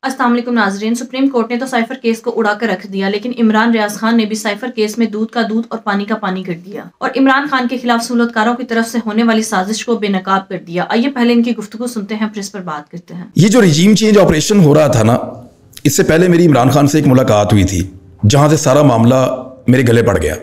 अस्सलाम वालेकुम नाज़रीन। सुप्रीम कोर्ट ने तो साइफर केस को उड़ाकर रख दिया, लेकिन इमरान रियाज खान ने भी साइफर केस में दूध का दूध और पानी का पानी कर दिया और इमरान खान के खिलाफ सहूलतकारों की तरफ से होने वाली साजिश को बेनकाब कर दिया। आइए पहले इनकी गुफ्तगू सुनते हैं, फिर इस पर बात करते हैं। ये जो रिजीम चेंज ऑपरेशन हो रहा था ना, इससे पहले मेरी इमरान खान से एक मुलाकात हुई थी, जहां से सारा मामला मेरे गले पड़ गया।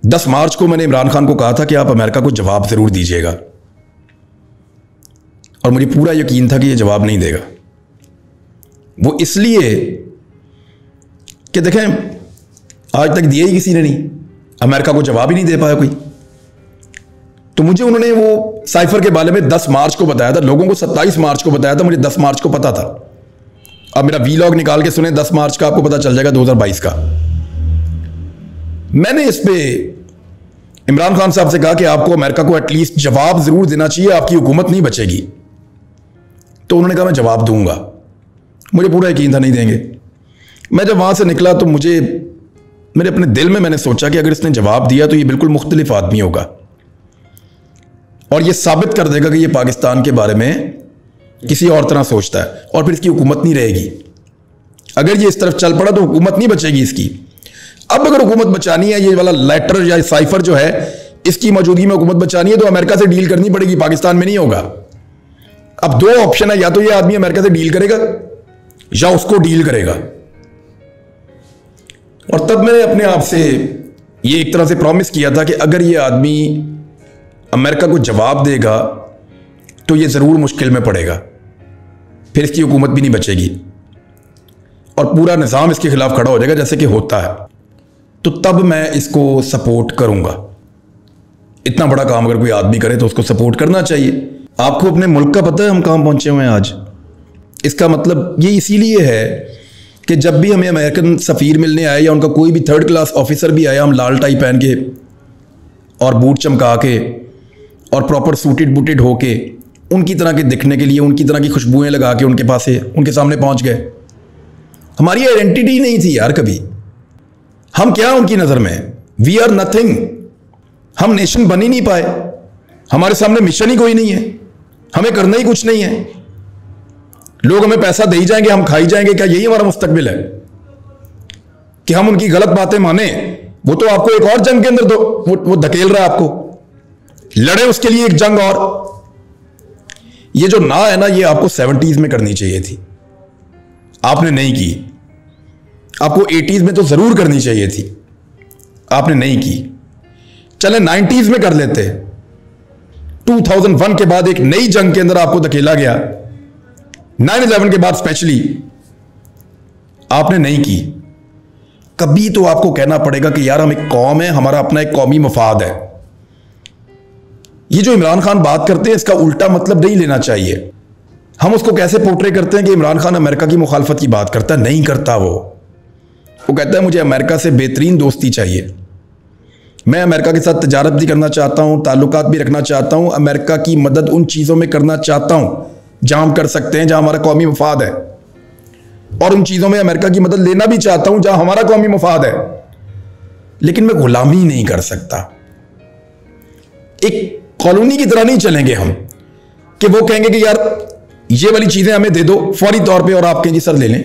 10 मार्च को मैंने इमरान खान को कहा था कि आप अमेरिका को जवाब जरूर दीजिएगा, और मुझे पूरा यकीन था कि ये जवाब नहीं देगा। वो इसलिए कि देखें, आज तक दिया ही किसी ने नहीं, अमेरिका को जवाब ही नहीं दे पाया कोई। तो मुझे उन्होंने वो साइफर के बारे में 10 मार्च को बताया था, लोगों को 27 मार्च को बताया था, मुझे 10 मार्च को पता था। अब मेरा वीलॉग निकाल के सुने 10 मार्च का, आपको पता चल जाएगा 2022 का। मैंने इस पे इमरान खान साहब से कहा कि आपको अमेरिका को एटलीस्ट जवाब जरूर देना चाहिए, आपकी हुकूमत नहीं बचेगी। तो उन्होंने कहा मैं जवाब दूंगा। मुझे पूरा यकीन था नहीं देंगे। मैं जब वहां से निकला तो मेरे अपने दिल में मैंने सोचा कि अगर इसने जवाब दिया तो ये बिल्कुल मुख्तलिफ आदमी होगा और ये साबित कर देगा कि ये पाकिस्तान के बारे में किसी और तरह सोचता है, और फिर इसकी हुकूमत नहीं रहेगी। अगर ये इस तरफ चल पड़ा तो हुकूमत नहीं बचेगी इसकी। अब अगर हुकूमत बचानी है, ये वाला लेटर या साइफर जो है, इसकी मौजूदगी में हुकूमत बचानी है, तो अमेरिका से डील करनी पड़ेगी, पाकिस्तान में नहीं होगा। अब 2 ऑप्शन है, या तो ये आदमी अमेरिका से डील करेगा या उसको डील करेगा। और तब मैंने अपने आप से ये एक तरह से प्रॉमिस किया था कि अगर ये आदमी अमेरिका को जवाब देगा तो ये जरूर मुश्किल में पड़ेगा, फिर इसकी हुकूमत भी नहीं बचेगी और पूरा निज़ाम इसके खिलाफ खड़ा हो जाएगा जैसे कि होता है। तो तब मैं इसको सपोर्ट करूंगा। इतना बड़ा काम अगर कोई आदमी करे तो उसको सपोर्ट करना चाहिए। आपको अपने मुल्क का पता है हम कहां पहुंचे हुए हैं आज? इसका मतलब ये इसीलिए है कि जब भी हमें अमेरिकन सफ़ीर मिलने आए या उनका कोई भी 3rd क्लास ऑफिसर भी आया, हम लाल टाई पहन के और बूट चमका के और प्रॉपर सूटेड बूटेड होके उनकी तरह के दिखने के लिए, उनकी तरह की खुशबुएं लगा के उनके पास से उनके सामने पहुंच गए। हमारी आइडेंटिटी नहीं थी यार कभी। हम क्या उनकी नज़र में? We are nothing. हम नेशन बन ही नहीं पाए, हमारे सामने मिशन ही कोई नहीं है, हमें करना ही कुछ नहीं है। लोग हमें पैसा दे ही जाएंगे, हम खाई जाएंगे। क्या यही हमारा मुस्तकबिल है कि हम उनकी गलत बातें माने? वो तो आपको एक और जंग के अंदर दो, वो धकेल रहा है आपको, लड़े उसके लिए एक जंग और। ये जो ना है ना, ये आपको 70s में करनी चाहिए थी, आपने नहीं की। आपको 80s में तो जरूर करनी चाहिए थी, आपने नहीं की। चले 90s में कर लेते। 2001 के बाद एक नई जंग के अंदर आपको धकेला गया, 9/11 के बाद स्पेशली, आपने नहीं की। कभी तो आपको कहना पड़ेगा कि यार हम एक कौम है, हमारा अपना एक कौमी मफाद है। ये जो इमरान खान बात करते हैं, इसका उल्टा मतलब नहीं लेना चाहिए। हम उसको कैसे पोर्ट्रे करते हैं कि इमरान खान अमेरिका की मुखालफत की बात करता है, नहीं करता। वो कहता है मुझे अमेरिका से बेहतरीन दोस्ती चाहिए, मैं अमेरिका के साथ तजारत भी करना चाहता हूं, ताल्लुकात भी रखना चाहता हूं, अमेरिका की मदद उन चीज़ों में करना चाहता हूं जहां हम कर सकते हैं, जहां हमारा कौमी मफाद है, और उन चीज़ों में अमेरिका की मदद लेना भी चाहता हूं जहां हमारा कौमी मफाद है। लेकिन मैं गुलामी नहीं कर सकता। एक कॉलोनी की तरह नहीं चलेंगे हम कि वो कहेंगे कि यार ये वाली चीज़ें हमें दे दो फौरी तौर पे और आप कहें जी सर ले लें।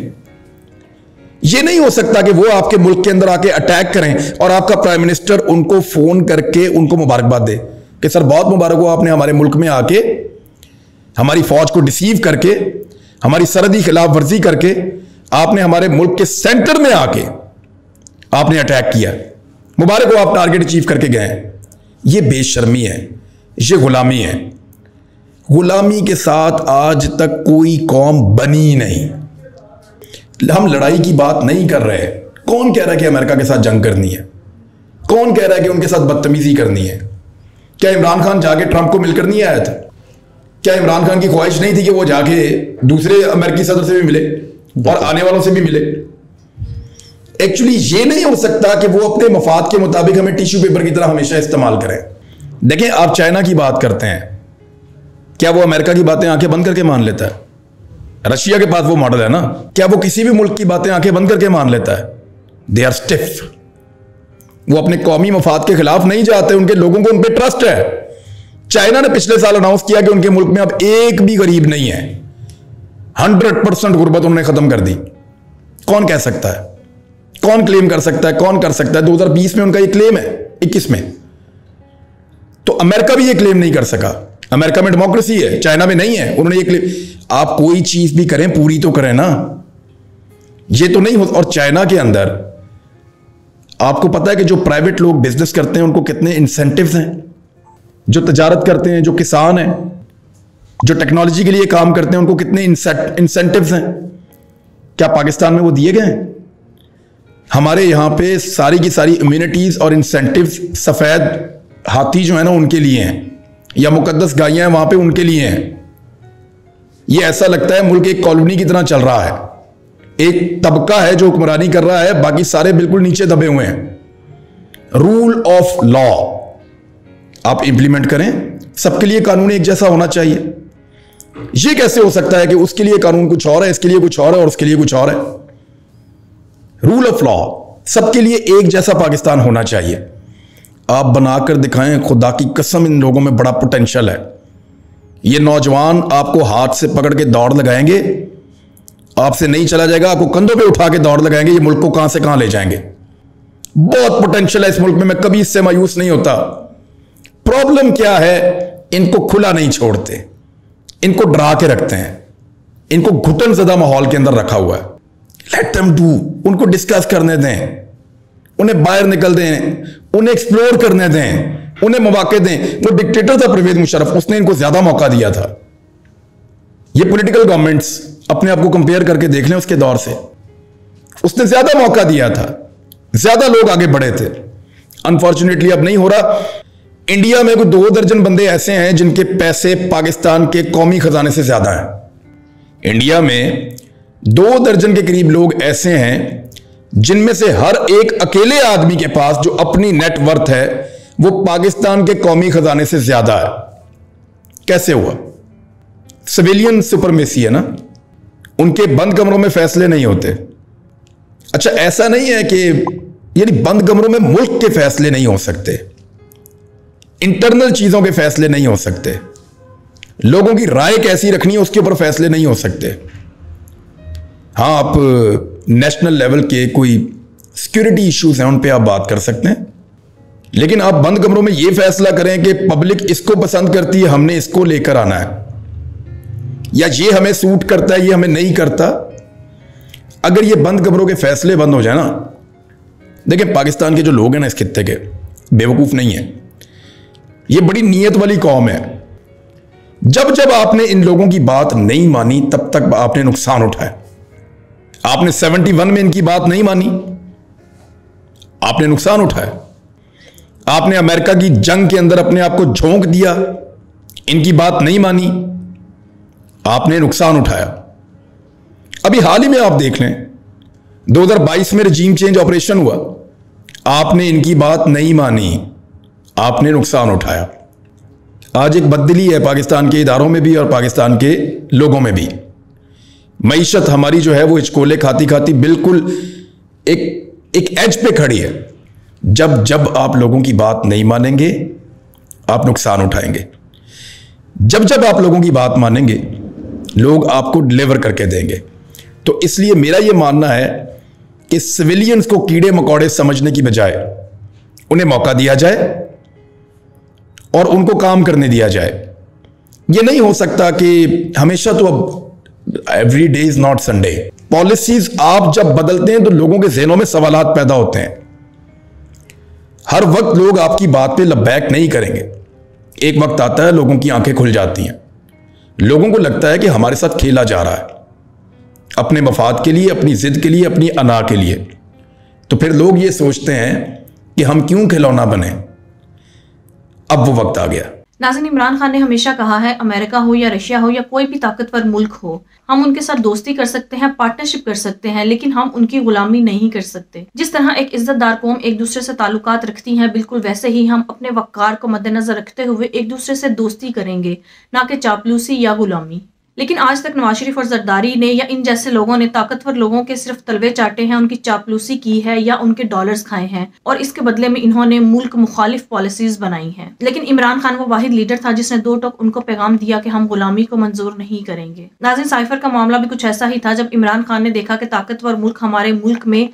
ये नहीं हो सकता कि वो आपके मुल्क के अंदर आके अटैक करें और आपका प्राइम मिनिस्टर उनको फोन करके उनको मुबारकबाद दे कि सर बहुत मुबारक हो, आपने हमारे मुल्क में आके हमारी फौज को डिसीव करके, हमारी सरहदी खिलाफ वर्जी करके, आपने हमारे मुल्क के सेंटर में आके आपने अटैक किया, मुबारक हो, आप टारगेट अचीव करके गए। ये बेशर्मी है, ये गुलामी है। गुलामी के साथ आज तक कोई कौम बनी नहीं। हम लड़ाई की बात नहीं कर रहे। कौन कह रहा है कि अमेरिका के साथ जंग करनी है? कौन कह रहा है कि उनके साथ बदतमीजी करनी है? क्या इमरान खान जाके ट्रंप को मिलकर नहीं आया था? क्या इमरान खान की ख्वाहिश नहीं थी कि वो जाके दूसरे अमेरिकी सदर से भी मिले और आने वालों से भी मिले? एक्चुअली ये नहीं हो सकता कि वो अपने मफाद के मुताबिक हमें टिश्यू पेपर की तरह हमेशा इस्तेमाल करें। देखें, आप चाइना की बात करते हैं, क्या वो अमेरिका की बातें आंखें बंद करके मान लेता है? रशिया के पास वो मॉडल है ना, क्या वो किसी भी मुल्क की बातें आंखें बंद करके मान लेता है? They are stiff. वो अपने कौमी मफाद के खिलाफ नहीं जाते, उनके लोगों को उन पर ट्रस्ट है। चाइना ने पिछले साल अनाउंस किया कि उनके मुल्क में अब एक भी गरीब नहीं है। 100% गुर्बत उन्होंने खत्म कर दी। कौन कह सकता है, कौन क्लेम कर सकता है, कौन कर सकता है? 2020 में उनका ये क्लेम है, 21 में। तो अमेरिका भी ये क्लेम नहीं कर सका। अमेरिका में डेमोक्रेसी है, चाइना में नहीं है। उन्होंने ये क्लेम, आप कोई चीज भी करें पूरी तो करें ना, ये तो नहीं हो। और चाइना के अंदर आपको पता है कि जो प्राइवेट लोग बिजनेस करते हैं उनको कितने इंसेंटिव्स हैं, जो तजारत करते हैं, जो किसान हैं, जो टेक्नोलॉजी के लिए काम करते हैं, उनको कितने इंसेंटिव्स हैं। क्या पाकिस्तान में वो दिए गए हैं? हमारे यहां पे सारी की सारी इम्यूनिटीज और इंसेंटिव्स सफेद हाथी जो है ना उनके लिए हैं, या मुकद्दस गायें वहां पे उनके लिए हैं। ये ऐसा लगता है मुल्क एक कॉलोनी की तरह चल रहा है, एक तबका है जो हुक्मरानी कर रहा है, बाकी सारे बिल्कुल नीचे दबे हुए हैं। रूल ऑफ लॉ आप इंप्लीमेंट करें, सबके लिए कानून एक जैसा होना चाहिए। ये कैसे हो सकता है कि उसके लिए कानून कुछ और है, इसके लिए कुछ और है और उसके लिए कुछ और है? रूल ऑफ लॉ सबके लिए एक जैसा पाकिस्तान होना चाहिए। आप बनाकर दिखाएं, खुदा की कसम इन लोगों में बड़ा पोटेंशियल है। ये नौजवान आपको हाथ से पकड़ के दौड़ लगाएंगे, आपसे नहीं चला जाएगा, आपको कंधों पे उठा के दौड़ लगाएंगे, ये मुल्क को कहां से कहां ले जाएंगे। बहुत पोटेंशियल है इस मुल्क में, मैं कभी इससे मायूस नहीं होता। प्रॉब्लम क्या है, इनको खुला नहीं छोड़ते, इनको डरा के रखते हैं, इनको घुटन ज़दा माहौल के अंदर रखा हुआ है। लेट देम डू, उनको डिस्कस करने दें, उन्हें बाहर निकल दें, उन्हें एक्सप्लोर करने दें, उन्हें मौके दें। वो डिक्टेटर था परवेज मुशर्रफ, उसने इनको ज्यादा मौका दिया था। ये पॉलिटिकल गवर्नमेंट्स अपने आप को कंपेयर करके देख लें उसके दौर से, उसने ज्यादा मौका दिया था, ज्यादा लोग आगे बढ़े थे। अनफॉर्चुनेटली अब नहीं हो रहा। इंडिया में कोई 2 दर्जन बंदे ऐसे हैं जिनके पैसे पाकिस्तान के कौमी खजाने से ज्यादा हैं। इंडिया में 2 दर्जन के करीब लोग ऐसे हैं जिनमें से हर एक अकेले आदमी के पास जो अपनी नेटवर्थ है वो पाकिस्तान के कौमी खजाने से ज्यादा है। कैसे हुआ? सिविलियन सुपरमेसी है ना, उनके बंद कमरों में फैसले नहीं होते। अच्छा, ऐसा नहीं है कि यानी बंद कमरों में मुल्क के फैसले नहीं हो सकते, इंटरनल चीजों के फैसले नहीं हो सकते, लोगों की राय कैसी रखनी है उसके ऊपर फैसले नहीं हो सकते। हाँ, आप नेशनल लेवल के कोई सिक्योरिटी इश्यूज हैं उन पे आप बात कर सकते हैं, लेकिन आप बंद कमरों में यह फैसला करें कि पब्लिक इसको पसंद करती है, हमने इसको लेकर आना है, या ये हमें सूट करता है, ये हमें नहीं करता। अगर ये बंद कमरों के फैसले बंद हो जाए ना, देखिए पाकिस्तान के जो लोग हैं ना इस खित्ते के, बेवकूफ नहीं है, ये बड़ी नीयत वाली कौम है। जब जब आपने इन लोगों की बात नहीं मानी तब तक आपने नुकसान उठाया। आपने 71 में इनकी बात नहीं मानी, आपने नुकसान उठाया। आपने अमेरिका की जंग के अंदर अपने आप को झोंक दिया, इनकी बात नहीं मानी, आपने नुकसान उठाया। अभी हाल ही में आप देख लें, 2022 में रजीम चेंज ऑपरेशन हुआ, आपने इनकी बात नहीं मानी, आपने नुकसान उठाया। आज एक बददिली है पाकिस्तान के इदारों में भी और पाकिस्तान के लोगों में भी। मईशत हमारी जो है वो हिचकोले खाती खाती बिल्कुल एक एज पे खड़ी है। जब जब आप लोगों की बात नहीं मानेंगे आप नुकसान उठाएंगे, जब जब आप लोगों की बात मानेंगे लोग आपको डिलीवर करके देंगे। तो इसलिए मेरा यह मानना है कि सिविलियंस को कीड़े मकोड़े समझने की बजाय उन्हें मौका दिया जाए और उनको काम करने दिया जाए। यह नहीं हो सकता कि हमेशा तो अब every day is not Sunday. Policies आप जब बदलते हैं तो लोगों के ज़हनों में सवालात पैदा होते हैं। हर वक्त लोग आपकी बात पे लब्बैक नहीं करेंगे। एक वक्त आता है लोगों की आंखें खुल जाती हैं, लोगों को लगता है कि हमारे साथ खेला जा रहा है अपने मफाद के लिए, अपनी जिद के लिए, अपनी अना के लिए। तो फिर लोग ये सोचते हैं कि हम क्यों खिलौना बने। अब वो वक्त आ गया। नाज़रीन, इमरान खान ने हमेशा कहा है, अमेरिका हो या रशिया हो या कोई भी ताकतवर मुल्क हो, हम उनके साथ दोस्ती कर सकते हैं, पार्टनरशिप कर सकते हैं, लेकिन हम उनकी गुलामी नहीं कर सकते। जिस तरह एक इज्जतदार कौम एक दूसरे से ताल्लुकात रखती है, बिल्कुल वैसे ही हम अपने वक़ार को मद्देनजर रखते हुए एक दूसरे से दोस्ती करेंगे, ना कि चापलूसी या गुलामी। लेकिन आज तक नवाज शरीफ और जरदारी ने या इन जैसे लोगों ने ताकतवर लोगों के सिर्फ तलवे चाटे हैं, उनकी चापलूसी की है या उनके डॉलर्स खाए हैं और इसके बदले में इन्होंने मुल्क मुखालिफ पॉलिसीज बनाई हैं। लेकिन इमरान खान वो वाहिद लीडर था जिसने दो टोक उनको पैगाम दिया कि हम गुलामी को मंजूर नहीं करेंगे। नाज़रीन, साइफर का मामला भी कुछ ऐसा ही था। जब इमरान खान ने देखा कि ताकतवर मुल्क हमारे मुल्क में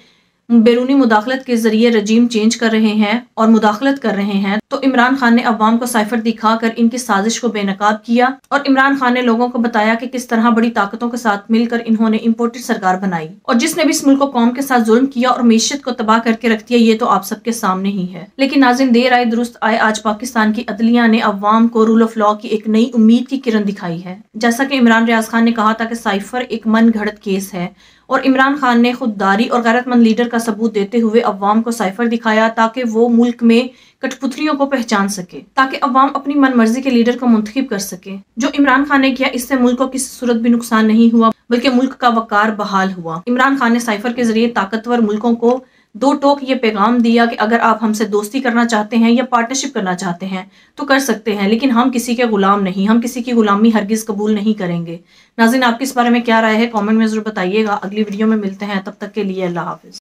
बैरूनी मुदाखलत के जरिए रजीम चेंज कर रहे हैं और मुदाखलत कर रहे हैं, तो इमरान खान ने अवाम को साइफर दिखाकर इनकी साजिश को बेनकाब किया और इमरान खान ने लोगों को बताया कि किस तरह बड़ी ताकतों के साथ मिलकर इन्होंने इम्पोर्टेड सरकार बनाई और जिसने भी इस मुल्क को कौम के साथ जुल्म किया और मीशत को तबाह करके रख दिया, ये तो आप सबके सामने ही है। लेकिन नाज़रीन, देर आए दुरुस्त आए, आज पाकिस्तान की अदलिया ने अवाम को रूल ऑफ लॉ की एक नई उम्मीद की किरण दिखाई है। जैसा कि इमरान रियाज खान ने कहा था कि साइफर एक मन घड़त केस है और इमरान खान ने खुददारी और गैरतमंद लीडर का सबूत देते हुए अवाम को साइफर दिखाया ताकि वो मुल्क में कठपुतलियों को पहचान सके, ताकि अवाम अपनी मनमर्जी के लीडर को मुंतखब कर सके। जो इमरान खान ने किया, इससे मुल्क को किसी सूरत भी नुकसान नहीं हुआ बल्कि मुल्क का वकार बहाल हुआ। इमरान खान ने साइफर के जरिए ताकतवर मुल्कों को दो टोक ये पैगाम दिया कि अगर आप हमसे दोस्ती करना चाहते हैं या पार्टनरशिप करना चाहते हैं तो कर सकते हैं, लेकिन हम किसी के गुलाम नहीं, हम किसी की गुलामी हरगिज कबूल नहीं करेंगे। नाज़रीन, आपकी इस बारे में क्या राय है? कमेंट में जरूर बताइएगा। अगली वीडियो में मिलते हैं, तब तक के लिए अल्लाह हाफिज।